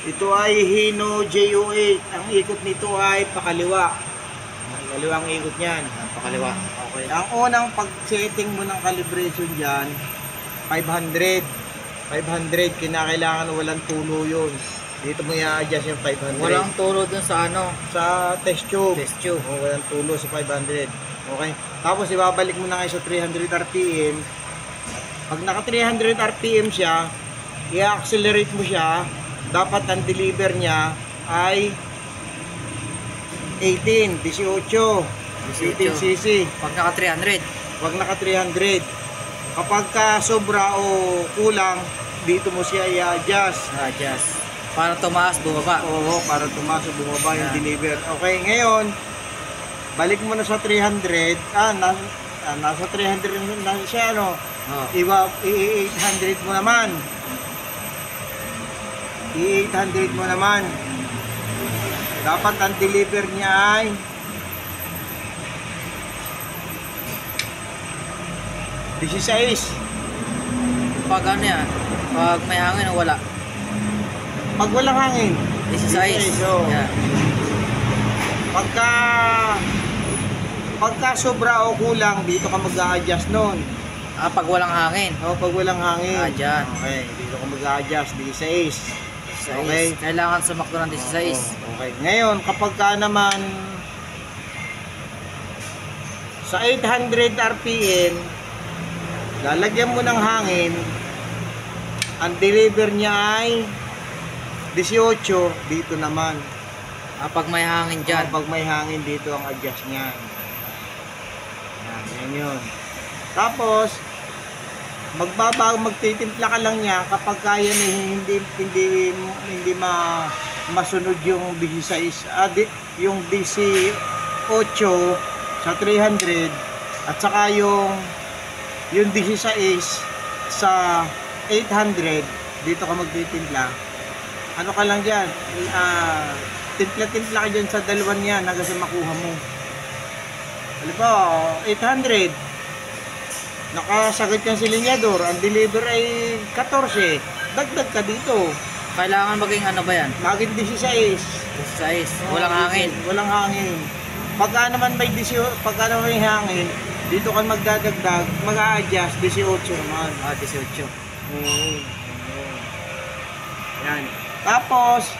Ito ay Hino JO8. Ang ikot nito ay pakaliwa. Kaliwang ikot niyan. Pakaliwa. Okay. Ang unang pag-setting mo ng calibration diyan, 500. 500 kinakailangan walang tulo 'yun. Dito mo i-adjust yung 500. Walang tulo dun sa ano? Sa test tube. Test tube. Walang tulo sa 500. Okay. Tapos ibabalik mo na kayo sa 300 RPM. Pag naka 300 RPM siya, i-accelerate mo siya. Dapat ang deliver niya ay 18 cc. Pag naka 300. Pag naka 300. Kapag ka sobra o kulang, dito mo siya i-adjust. Adjust. Para tumaas, bumaba. Oo, para tumaas o bumaba yung deliver. Okay, ngayon, balik mo na sa 300. Nasa 300 na siya, ano? Oh. I-800 mo naman. I-800 mo naman. Dapat ang deliver niya ay $16. Pag ano yan? Pag may hangin o wala? Pag walang hangin, 16. So, Yeah. Pagka sobra o kulang, dito ka mag-a-adjust nun. Pag walang hangin. O, pag walang hangin. Dyan. Okay, dito ka mag-a-adjust, 16. Okay. Kailangan sumakto ng 16. Okay. Ngayon, kapag ka naman sa 800 RPM, lalagyan mo ng hangin, ang deliver niya ay 18 dito naman. Pag may hangin dyan. Pag may hangin dito ang adjust niya. Yan yun. Tapos, magtitimpla ka lang niya kapag kaya hindi masunod yung 16 yung 18 sa 300 at saka yung 16 sa 800 dito ka magtitimpla. Ano ka lang diyan? Timpla-timpla ka diyan sa dalawan niyan hanggang sa makuha mo. Halimbawa, 800 nakasagot yung silinyador, ang deliver ay 14, dagdag ka dito. Kailangan maging ano ba yan? Maging 16. 16. Walang hangin. Walang hangin. Pagka naman may hangin, dito ka magdadagdag, mag-a-adjust 18 naman. 18. Oo. Yan. Tapos,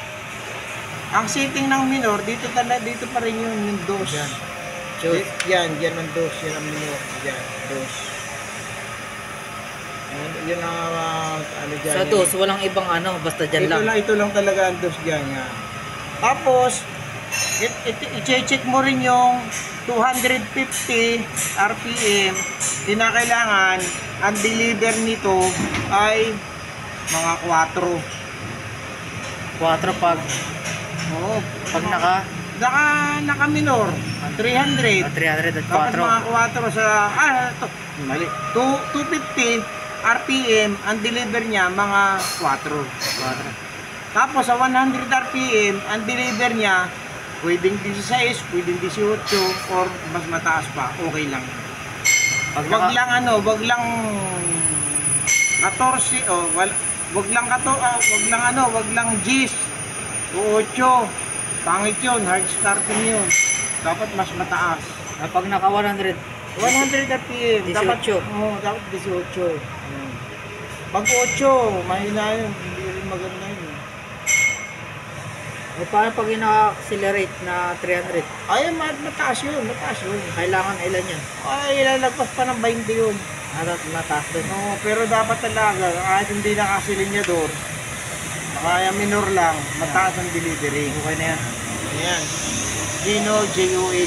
ang setting ng minor, dito pa rin yung dos. Yan ang dos, yan ang minor. Yan, dos. Yun ang ano dyan. Sa dos, walang ibang ano, basta dyan lang. Ito lang talaga ang dos dyan. Yan. Tapos, i-check mo rin yung 250 RPM. Kinakailangan, ang deliver nito ay mga 4. 4 pag pag naka minor 300 300 at 4. Tapos mga 4 sa mali 250 RPM ang deliver niya mga 4. Tapos sa 100 RPM ang deliver niya pwedeng 16, pwedeng 18 or mas mataas pa, okay lang. Wag lang 14 wag lang G's o 8. Pangit yun, hard starting yun. Dapat mas mataas. Pag naka 100 RPM, 18. dapat 18. Pag 8, mahina yun, hindi rin maganda yun. Paano pag ina-accelerate na 300? Ay, mataas yun. Kailangan ilan yan? Ay, ilalagpas pa ng 20 yun. Mataas din. No, pero dapat talaga, kahit hindi nakasilinyador, kaya minor lang, mataas ang delivery. Okay na yan. Ayan. Hino JO8.